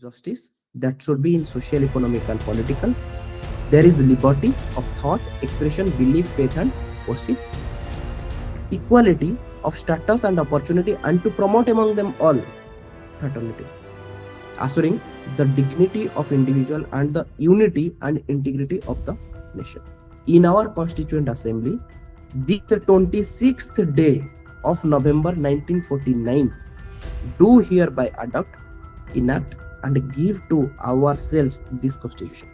justice that should be in social, economic, and political. There is liberty of thought, expression, belief, faith, and worship. Equality of status and opportunity, and to promote among them all fraternity, assuring the dignity of individual and the unity and integrity of the nation. In our Constituent Assembly, the 26th day of November 1949, do hereby adopt, enact, and give to ourselves this Constitution.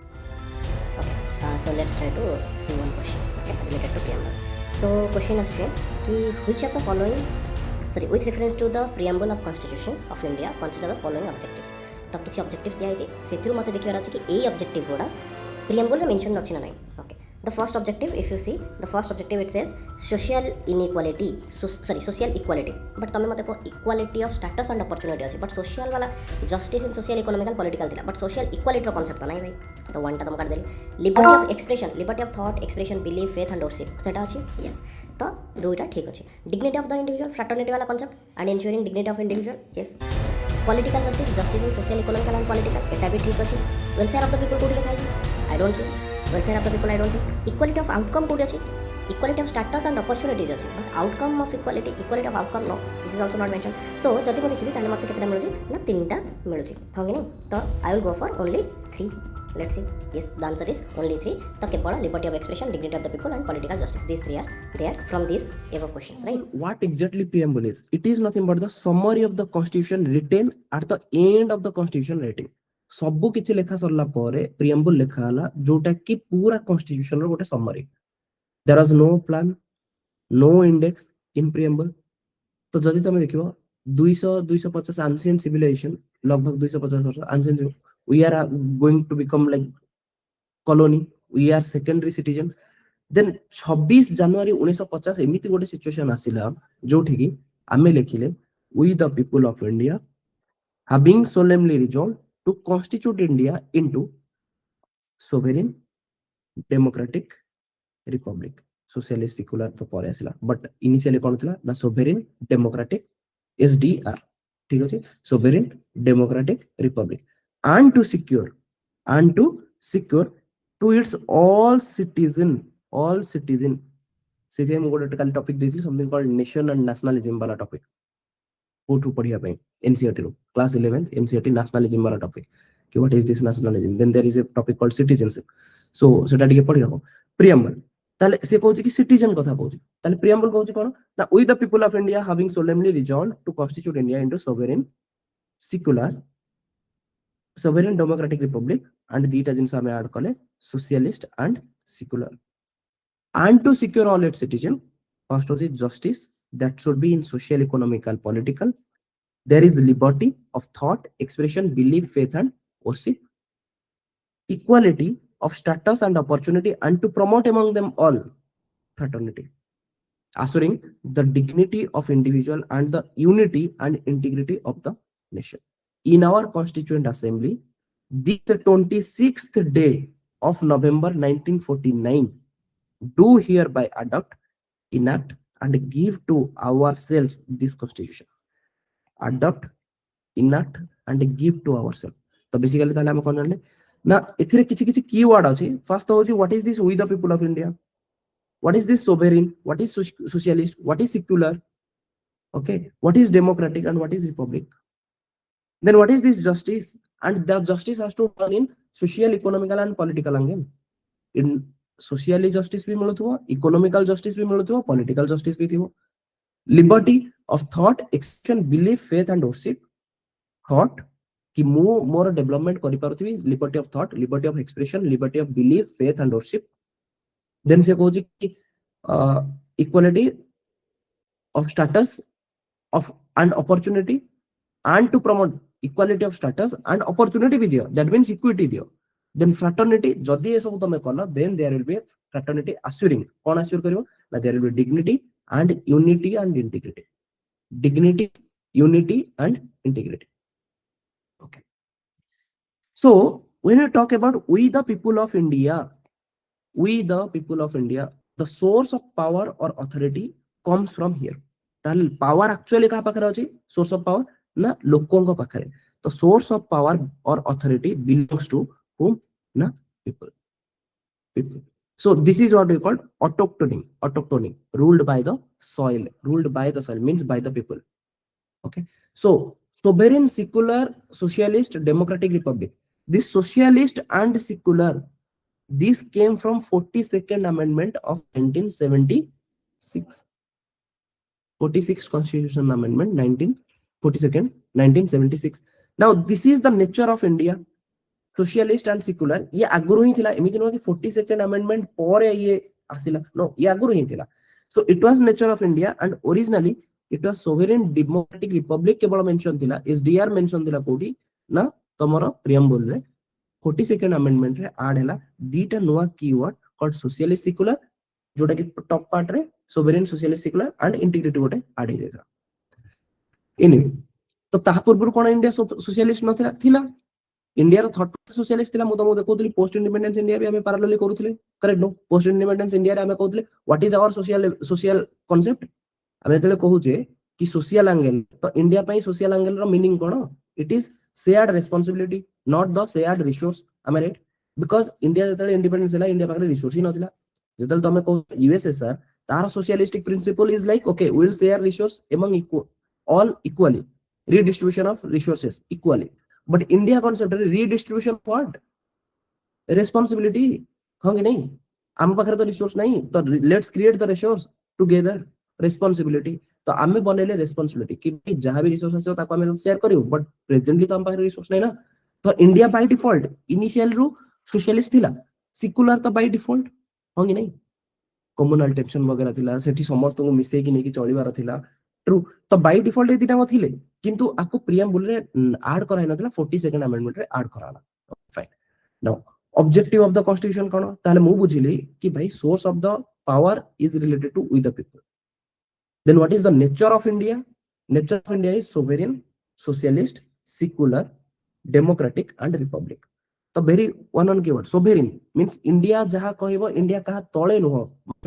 Okay, so let's try to see one question, okay, related to preamble. So question is कि which of the following, with reference to the preamble of Constitution of India, consider the following objectives. तो किसी objectives दिया है से मत देखिए कि ए objective गुड़ा preamble में mention अच्छी ना नहीं. Okay. The first objective, if you see, the first objective it says social inequality, social equality. But तमें मत देखो equality of status and opportunity अच्छी. But social वाला justice in social, economic and political दिला. But social equality का concept तो नहीं भाई. तो one टा तुम कर देली. Liberty of expression, liberty of thought, expression, belief, faith and worship. सेटा अच्छी. Yes. तो दो इटा ठीक अच्छी. Dignity of the individual, fraternity वाला concept and ensuring dignity of individual. Yes. Political justice, justice in social, economic and political. एटा भी ठीक अच्छी. Welfare of the people code लिखा है. I don't see. Welfare of the people I don't see. Equality of outcome code अच्छी. Equality of status and opportunities अच्छी. But outcome of equality, equality of outcome no. This is also not mentioned. So जब मैं देखिए ताले मत कितना मिलूँ ना तीनटा मिलूँ होंगे नहीं. तो I will go for only 3. Let's see. Yes, the answer is only 3. तो केवल liberty of expression, dignity of the people and political justice. These 3 are there from these above questions, right? What exactly preamble is? It is nothing but the summary of the Constitution written at the end of the Constitution writing. सबू किछि लेखा सरला परे preamble लेखा हला जोटा कि पूरा constitution रो गोटे summary. There was no plan, no index in preamble. तो जदि तमे देखिबो 200 250 एंशिएंट सिविलाइजेशन, लगभग 250 वर्ष ancient, we are going to become like colony, we are secondary citizen. Then 26 जनवरी 1950 एमिति गोटे सिचुएशन आसिला जोठी कि आमे लेखिले we the people of India having solemnly resolve to constitute India into sovereign, democratic republic. Socialist, secular तो परे आसिला, but initially कौन थिला ना sovereign, democratic, SDR, ठीक अछि, sovereign, democratic republic, and to secure to its all citizen से हम गोटे काल टॉपिक देथिल something called nation and nationalism वाला टॉपिक कोठु पढिया पई NCERT रो class 11th NCERT nationalism वाला टॉपिक कि what is this nationalism. Then there is a topic called citizenship. So सेटा टिके पढि रखो. Preamble ताले से कहउछि कि citizen कथा कहउछि. ताले preamble कहउछि कोन ना we the people of India having solemnly resolved to constitute India into sovereign, secular, sovereign democratic republic and दीटा जिंस हमें ऐड कले socialist and secular, and to secure all its citizens. First was justice that should be in social, economic and political. There is liberty of thought, expression, belief, faith and worship. Equality of status and opportunity, and to promote among them all fraternity, assuring the dignity of individual and the unity and integrity of the nation. In our Constituent Assembly, the 26th day of November 1949, do hereby adopt, enact and give to ourselves this Constitution. Adopt, enact and give to ourselves. तो basically ताले हम कोन जानले ना एथिरे किछि किछि keyword अछि. First तो होछि what is this we the people of India, what is this sovereign, what is socialist, what is secular, okay, what is democratic and what is republic. Then what is this justice, and the justice has to run in social, economical and political angle. In socially justice भी मिलुथुवा, economical justice भी मिलुथुवा, political justice भी थिवो. Liberty of thought, expression, belief, faith and worship. Thought कि मो मोर development करि पारुथि, liberty of thought, liberty of expression, liberty of belief, faith and worship. Then से कहउछि कि equality of status of and opportunity, and to promote equality of status and opportunity भी दियो, that means equity दियो. Then fraternity जदि ये सब तमे कला, then there will be fraternity assuring, कौन assure करिवो ना, there will be dignity and unity and integrity. Dignity, unity and integrity. Okay. So when we talk about we the people of India, the source of power or authority comes from here. ताल power actually कहा पाखरे अछि, source of power ना लोकों को पाखरे. the source of power or authority belongs to whom? Na people. So this is what we call autochthony, ruled by the soil. Ruled by the soil means by the people. Okay. So sovereign, secular, socialist, democratic republic. This socialist and secular, this came from 42nd amendment of 1976. 46th constitutional amendment 1976. Now this is the nature of India. Socialist and secular ये आगुरु ही थिला, एमिति no कि 42nd amendment ପରେ ये आसिला, no ये आगुरु ही थिला. So it was nature of India and originally it was sovereign democratic republic केवल mention थिला. SDR मेंशन थिला कोठी ना तमरो preamble रे 42nd amendment रे ऐड हैला दीटा नुवा कीवर्ड कॉल्ड socialist secular, जोटा कि टॉप पार्ट रे sovereign socialist secular and integrity गोटे ऐड हे जायता. एनीवे तो ताहा पूर्व कोन इंडिया सोशलिस्ट न थिला थिला. इंडिया रो थर्ड सोशलिस्ट थिला. मु तमो देखौतली पोस्ट इंडिपेंडेंस इंडिया भी हमें पैरेलली करूथले. Correct no? Post independence India रे हमें कहउतले what is our social concept. हमें तले कहू जे कि सोशल एंगल, तो इंडिया पई सोशल एंगल रो मीनिंग कोन? It is shared responsibility, not the shared resource. am I right? Because India जतले इंडिपेंडेंस होला, इंडिया पाखरे रिसोर्स ही नथिला. जतले तमे कहू यूएसएसआर, तार socialistic principle is like okay we will share resource among all equally, redistribution of resources equally. But India concept redistribution what? Responsibility. हाँ कि नहीं? आम पाखरे तो रिसोर्स नहीं, तो let's create the resource together. Responsibility, तो आमे बनेले रेस्पॉन्सिबिलिटी कि जहां भी रिसोर्स आछो ताको आमे शेयर करियो. बट प्रेजेंटली तो आम पाखरे रिसोर्स नहीं ना. तो इंडिया बाय डिफॉल्ट इनिशियल रु सोशलिस्ट थिला, सेक्युलर तो बाय डिफॉल्ट. हाँ कि नहीं? कम्युनल टेंशन वगैरह थिला, सेठी समस्त को मिसे कि नहीं कि चलिबार थिला. ट्रू. तो बाय डिफॉल्ट ए दिटा थिले, किंतु आको प्रिएम्बल रे ऐड कराय नथिला, 42nd अमेंडमेंट रे ऐड कराला. Fine. Now objective of the constitution कोन? ताले मु बुझिली कि भाई source of the power is related to with the people. Then what is the nature of India? Nature of India is sovereign, socialist, secular, democratic and republic. तो very one on keyword sovereign means India जहां कहबो India कहा तळे नुह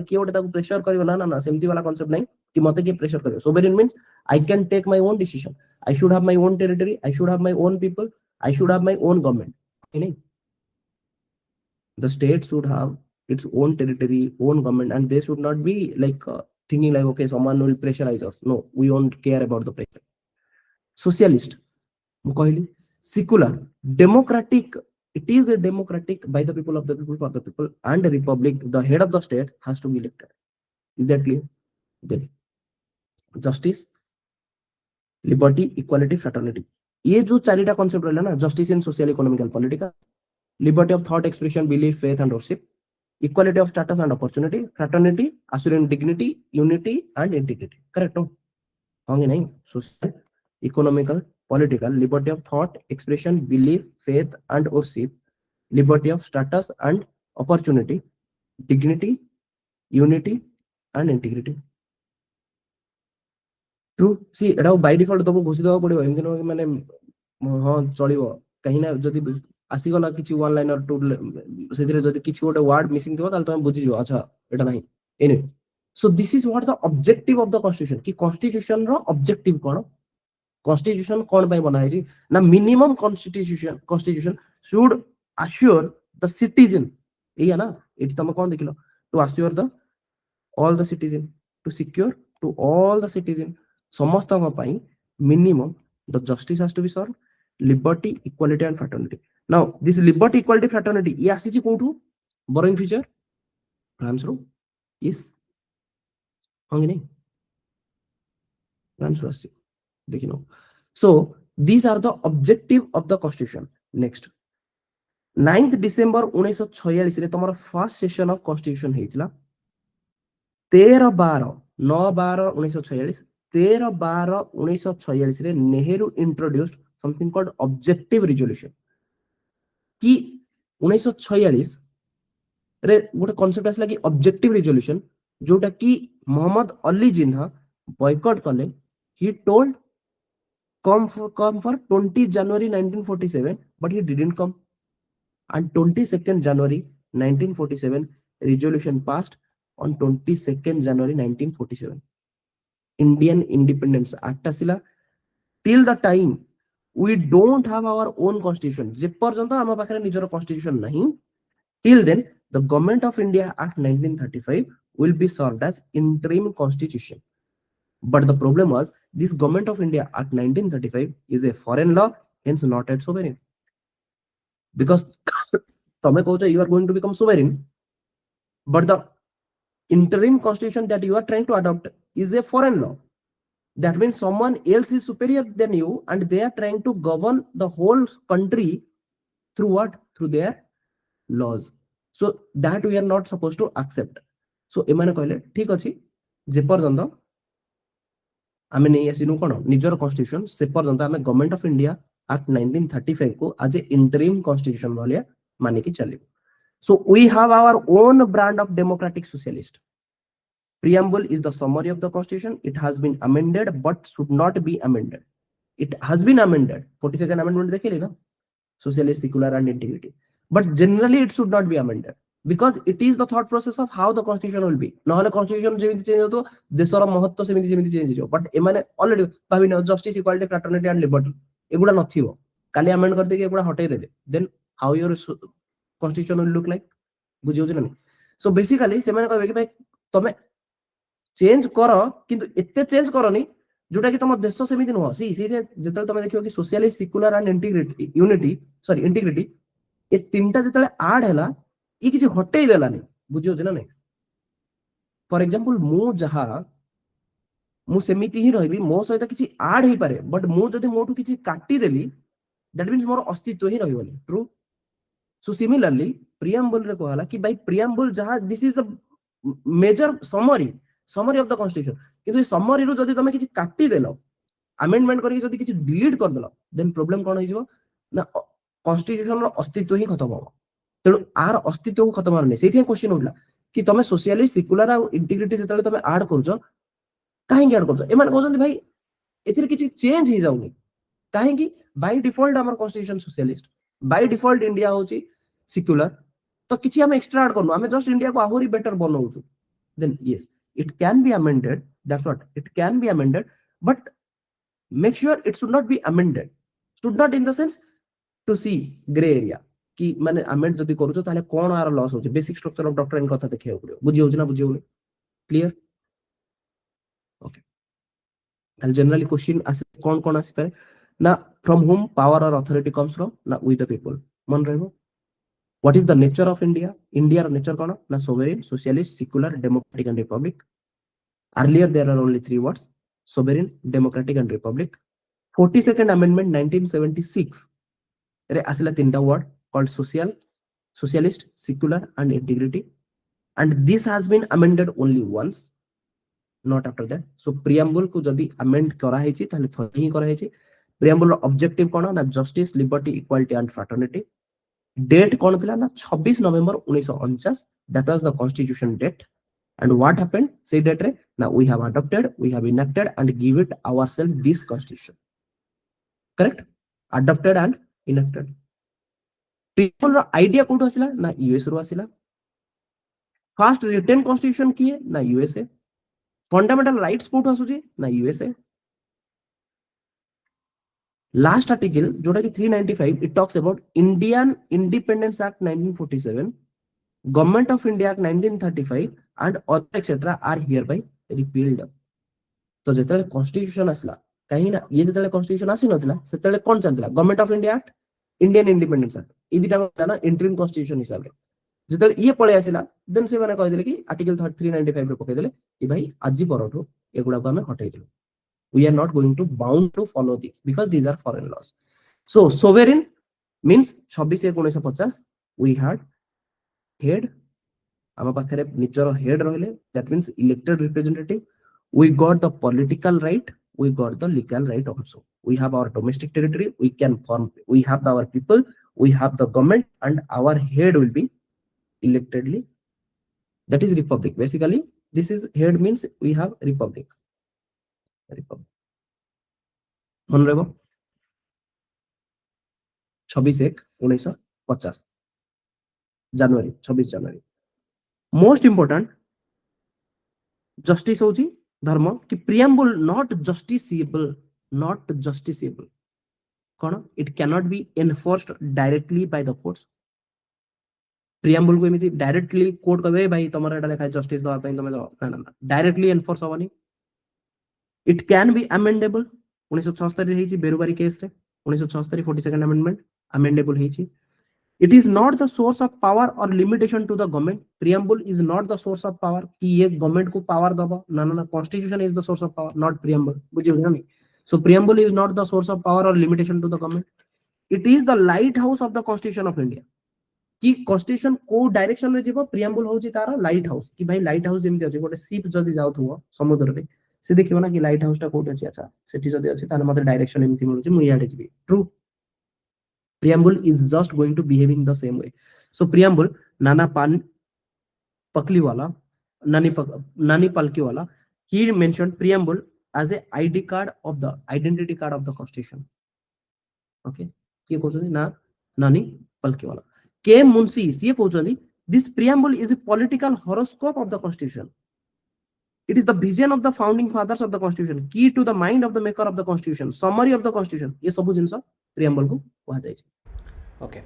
कि ओटे ताको pressure करबो ना ना ना, सेमती वाला कांसेप्ट नहीं कि मते के प्रेशर करियो. Sovereign means I can take my own decision, I should have my own territory, I should have my own people, I should have my own government. नहीं, the state should have its own territory, own government, and they should not be like thinking like okay someone will pressurize us. No, we don't care about the pressure. Socialist mu कहली. Secular, democratic, it is a democratic by the people, of the people, for the people, and a republic, the head of the state has to be elected. Is that clear? Then justice, liberty, equality, fraternity. ये जो चारिटा concept रहला ना, justice in social, economical, political, liberty of thought, expression, belief, faith and worship, equality of status and opportunity, fraternity, assuring dignity, unity and integrity. Correct no? हाँ कि नहीं? Social, economical, political, liberty of thought, expression, belief, faith and worship, liberty of status and opportunity, dignity, unity and integrity. True. See, Etah by default तो घोषित होगा पड़िबो, MK न माने हां चलिबो कहीं ना जदी आसी गला किछि वन लाइनर टू सेथिरे जदी किछि गोटे वर्ड मिसिंग थिबो ताल तमे बुझि जिवो अच्छा एटा नाही. Any so this is what the objective of the constitution. कि कॉन्स्टिट्यूशन रो ऑब्जेक्टिव कोन? कॉन्स्टिट्यूशन कोन पय बना है ना? Minimum constitution should assure the citizen. एया ना एटी तमे कोन देखिलो? To assure the all the citizen, to secure to all the citizen. समस्त को पय minimum the justice has to be serve, liberty, equality and fraternity. Now this liberty, equality, fraternity ये आसीची कोठू? बोरोइंग फीचर फ्रांस रो. Yes हाँ कि नहीं? France रो आसी देखिनो. So these are the objective of the constitution. Next 9th December 1946 रे तमरो first session of constitution हेतिला. 13/12/1946 13/12/1946 रे Nehru introduced something called objective resolution. कि 1946 रे गोटे कांसेप्ट आसला कि ऑब्जेक्टिव रिजोल्यूशन, जोटा कि मोहम्मद अली जिन्हा बॉयकॉट कले. He told come for 20 January 1947 but he didn't come, and 22nd January 1947 resolution passed on 22nd January 1947. Indian Independence Act asila. Till the time we don't have our own constitution. जे पर्यंत आम पाखरे निजर constitution नहीं, till then the Government of India Act 1935 will be served as interim constitution. But the problem was this Government of India Act 1935 is a foreign law, hence not at sovereign. Because तमे कहूछ you are going to become sovereign, but the interim constitution that you are trying to adopt is a foreign law. That means someone else is superior than you and they are trying to govern the whole country through what? Through their laws. So that we are not supposed to accept. So एमाने कहले ठीक अछि जे पर्यंत आमे नै आसिनु कोन निजर constitution से पर्यंत आमे गवर्नमेंट ऑफ इंडिया एक्ट 1935 को आज ए इंटरिम कॉन्स्टिट्यूशन वाले माने कि चलिबो. So we have our own brand of democratic socialist. Preamble is the summary of the constitution. It has been amended but should not be amended. It has been amended. 42nd amendment देखिले ना, socialist, secular and integrity. But generally it should not be amended because it is the thought process of how the constitution will be. नहले constitution जेमिति change होतो देशर महत्व सेमिति सेमिति change हो. But एमाने already भाबी न justice, equality, fraternity and liberty एगुडा नथिबो. काली amend कर दे के एगुडा हटाई देबे. Then how your constitution will look like? बुझियो जे नहीं. So basically सेमाने कहबे कि भाई तमे चेंज कर किंतु एते चेंज करनी जोटा कि तुम देश सेमिति नुह. सी जेतले तुम देखियो कि socialist, secular and integrity integrity ए तीनटा जेतले ऐड हैला ई किछि हटै देलानी. बुझियो जे नहीं. फॉर एग्जांपल मु जहा मु सेमिति ही रहबी, मो सहित किछि ऐड हे पारे, बट मु जदि मोठु किछि काटी देली दैट मींस मोर अस्तित्व ही रहिबोनी. ट्रू. सो सिमिलरली प्रिएम्बल रे कहला कि भाई प्रिएम्बल जहा this is a major summary of the constitution. किंतु समरी रु जदि तमे किछि काटी देलो, अमेंडमेंट करके जदि किछि डिलीट कर देलो, देन प्रॉब्लम कोन होइजो ना कॉन्स्टिट्यूशन रो अस्तित्व ही खत्म हो. तेणु आर अस्तित्व को खत्म होने से क्वेश्चन उठला कि तमे सोशलिस्ट, सेक्युलर और इंटीग्रिटी जेतले तमे ऐड करजो काहे ऐड करजो. एमान कहजन भाई एथिर किछि चेंज ही जाउनी. काहे कि बाय डिफॉल्ट हमर constitution socialist, by default India होची सेक्युलर, तो किछि हम एक्स्ट्रा ऐड करनो, हमें जस्ट इंडिया को आहुरी बेटर बनाउछु. Then yes it can be amended. That's what it can be amended, but make sure it should not be amended. Should not in the sense to see gray area कि माने amend जदि करूछो ताले कोन are loss होचे. Basic structure of doctrine कथा देखियो पड़ियो. बुझि होछ ना बुझि होले. क्लियर. ओके. ताले जनरली क्वेश्चन आसे कोन आसी पारे ना from whom power or authority comes from, ना with the people. मन रहबो. What is the nature of India? India ର nature कोन ना sovereign, socialist, secular, democratic and republic. Earlier there are only three words: sovereign, democratic and republic. 42nd amendment 1976 रे आसिला तीनटा word called socialist, secular and integrity, and this has been amended only once, not after that. So preamble को जदि amend करा हेछि ताले थोड़ी ही करा हेछि. preamble रो objective कोन ना justice, liberty, equality and fraternity. Date कौन थिला ना 26 November 1949. that was the constitution date. And what happened say date re now we have adopted, we have enacted and give it ourselves this constitution. Correct. Adopted and enacted. Preamble रो idea कोठो आसिला ना US रो आसिला. First written constitution किए ना USA. Fundamental rights कोठो आसुची ना यूएसए. Last article जोटा कि 395 it talks about Indian Independence Act 1947, Government of India Act 1935 and other etc are hereby repealed. तो जेतले कॉन्स्टिट्यूशन आसला कहीं ना ये जेतले कॉन्स्टिट्यूशन आसी नथिला सेतले कोन चलतला government of India act, Indian independence act ई दिटा ना इंटरिम कॉन्स्टिट्यूशन हिसाब रे. जेतले ये पळे आसिला देन से माने कहि देले कि आर्टिकल 395 रे पके देले कि भाई आजि परठो एगुडा को हमें हटाई देलो. We are not going to bound to follow these because these are foreign laws. So sovereign means 26/1950 we had head. आम पाखरे निजर हेड रहिले. That means elected representative. We got the political right. We got the legal right also. We have our domestic territory. We can form. We have our people. We have the government, and our head will be electedly. That is republic. Basically, this is head means we have republic. मन रहो 26/1/1950 जनवरी 26 जनवरी. Most important justice होची धर्म कि preamble not justiciable कौन it cannot be enforced directly by the courts preamble को एमती directly court कहे भाई तुम एटा लिखा जस्टिस दवा तुम ना ना डायरेक्टली एनफोर्स हेनी it can be amendable 1976 Berubari case रे 1976 42nd अमेंडमेंट अमेंडेबल होईची it is not the source of power or limitation to the government preamble is not the source of power कि ये government को power दबा ना ना ना constitution is the source of power not preamble बुझे हो नहीं so preamble is not the source of power or limitation to the government it is the lighthouse of the constitution of India कि constitution को direction रे जीवो preamble होची तारा lighthouse कि भाई lighthouse जेमति अछि गोटे ship जदी जाउथुवा समुद्र रे से देखिबो ना कि lighthouse टा कोठी अछि अच्छा सेठी जदी अछि ताने मते direction एमति मिलुची मु याडे जिबी true preamble is just going to behave in the same way so preamble nana pan pakliwala nani palkiwala he mentioned preamble as a id card of the identity card of the constitution okay kiye kohchandi na nani palkiwala k munshi siye kohchandi this preamble is a political horoscope of the constitution it is the vision of the founding fathers of the constitution key to the mind of the maker of the constitution summary of the constitution ye sabu jinsa preamble को कहा जाए okay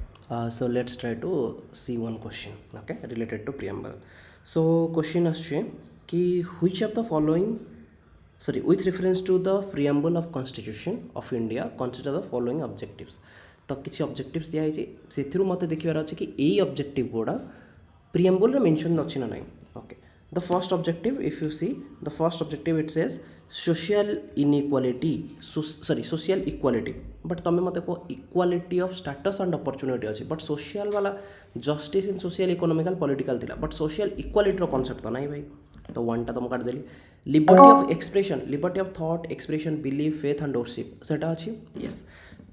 so let's try to see one question okay related to preamble so question asche ki which of the following sorry with reference to the preamble of constitution of India consider the following objectives तो किसी objectives दिया है सेथिरु मते देखिबार अछि कि एई objective गोडा preamble रे mention अछि ना नाही okay the first objective if you see the first objective it says social inequality social equality but तमे मते को equality of status and opportunity अछि but social वाला justice in social economical political थिला but social equality row concept तो नाही भाई तो वन टा तुम काट देली liberty of expression liberty of thought expression belief faith and worship सेटा अछि yes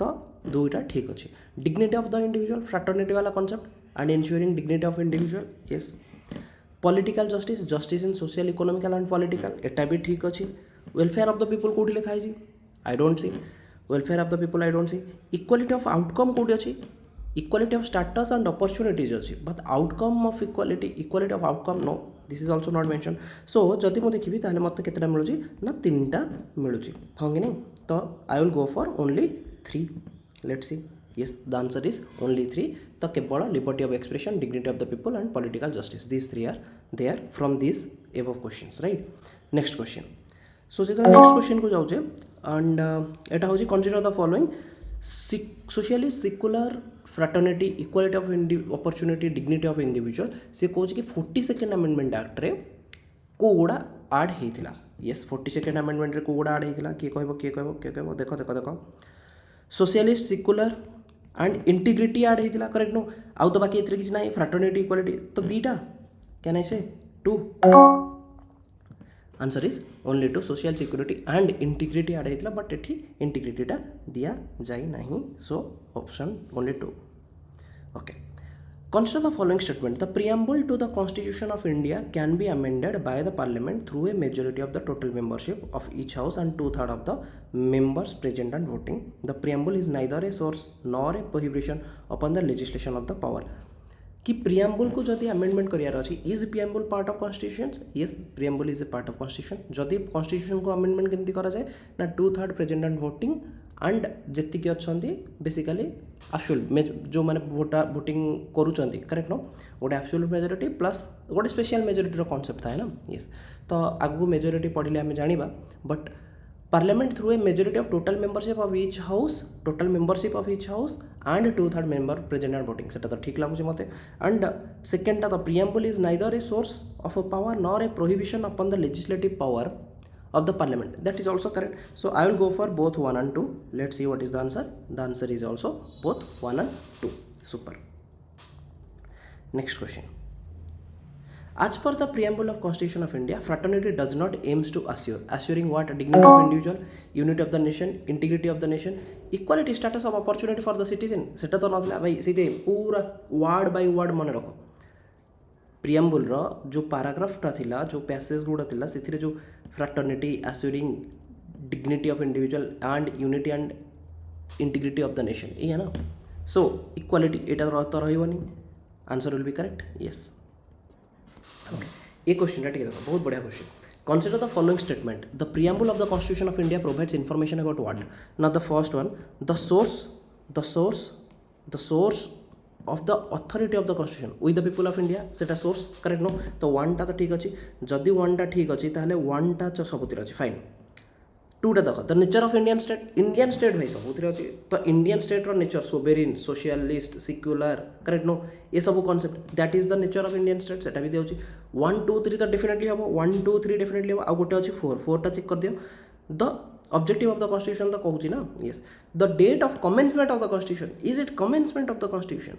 तो दुईटा ठीक अछि dignity of the individual fraternity वाला concept and ensuring dignity of individual yes political justice justice in social economical and political एटा भी ठीक अछि welfare of the people कोठी लिखा है जी I don't see welfare of the people I don't see equality of outcome कोठी अछि equality of status and opportunities अछि but outcome of equality of outcome no this is also not mentioned so जदि मु देखिबी ताले मते केतेटा मिलुची ना तीनटा मिलुची हां कि नहीं तो I will go for only 3 let's see yes the answer is only 3 तो केवल liberty of expression dignity of the people and political justice these three are there from these above questions right next question so जेता next question को जाउचे and एटा होची consider the following socialist secular fraternity equality of opportunity dignity of individual से कहूँ कि 42nd amendment act रे कोडा add हेतिला yes 42nd amendment रे कोडा ऐड हेतिला के कहबो देखो socialist secular and integrity add हेतिला करेक्ट नो आउ तो बाकी एथरे किछ नाही फ्रैटर्निटी इक्वालिटी तो दीटा can I say 2 answer is only two social security and integrity add हेतिला बट एठी इंटीग्रिटी टा दिया जाई नाही so option only 2 okay consider the following statement the preamble to the constitution of India can be amended by the parliament through a majority of the total membership of each house and 2/3 of the members present and voting the preamble is neither a source nor a prohibition upon the legislation of the power कि preamble को जदि amendment करियार अछि is preamble part of constitution yes preamble is a part of constitution जदि constitution को amendment केमति करा जाय ना 2/3 present and voting and जेति के अछंती बेसिकली एब्सोल्यूट जो माने वोटिंग करूचंती करेक्ट नो गोटे एब्सोल्यूट मेजॉरिटी प्लस गोटे स्पेशल मेजॉरिटी रो कांसेप्ट था ना यस तो आगु मेजॉरिटी पढ़िले हमें जानिबा but parliament through a majority of total membership of each house total membership of each house and 2/3 member present and voting सेटा तो ठीक लागुची मते एंड सेकंड ता the preamble is neither a source of a power nor a prohibition upon the legislative power of the parliament that is also correct so I will go for both 1 and 2 let's see what is the answer is also both 1 and 2 super next question as per the preamble of constitution of India fraternity does not aims to assuring what dignity of individual unity of the nation integrity of the nation equality status of opportunity for the citizen seta to नथला भाई सीधे पूरा word by word मन रखो preamble रो जो paragraph टा थिला जो passage गुडा थिला सेथिरे जो fraternity assuring dignity of individual and unity and integrity of the nation ये है ना सो इक्वालिटी एटा तो रहइबनी answer will be correct yes okay ये क्वेश्चन टा ठीक है बहुत बढ़िया question Consider the following statement. The preamble of the Constitution of India provides information about what? Now the first one, the source of the authority of the Constitution with the people of India, सेटा source correct no? तो one टा तो ठीक अच्छी, जदि one टा ठीक अच्छी ताहले one टा च सबुतिर अच्छी fine. Two टा देखो, the nature of Indian state भाई सबुतिर अच्छी, तो Indian state रो nature sovereign, socialist, secular correct no? ये सब concept that is the nature of Indian state सेटा भी देउची. 1 2 3 तो definitely हबो, 1 2 3 definitely हबो, आ गोटे अच्छी 4 टा चेक कर दियो. The objective of the constitution तो कहूची ना, yes. The date of commencement of the constitution, is it commencement of the constitution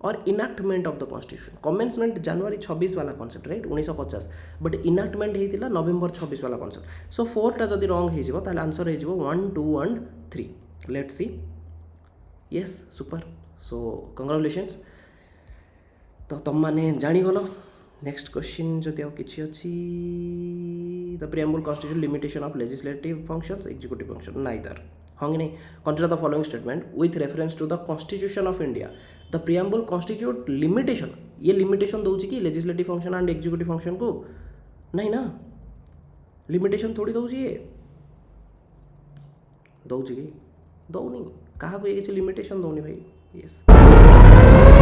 or enactment of the constitution? Commencement January 26 वाला concept right 1950, but enactment हेतिला November 26 वाला concept. So 4 टा जदि wrong हेजिवो ताले answer हेजिवो 1 2 1 3. Let's see. Yes, super. So congratulations. तो तुम माने जानी गलो. Next question जदि आउ किछि अछि, the preamble constitution limitation of legislative functions, executive function, neither. हाँ कि नहीं? Consider the following statement with reference to the Constitution of India. The preamble constitute limitation. ये limitation दउछि कि legislative function and executive function को? नहीं ना, limitation थोड़ी दउछि ये. दउछि कि? दउनी. कहा को ये किछि limitation दउनी भाई. Yes.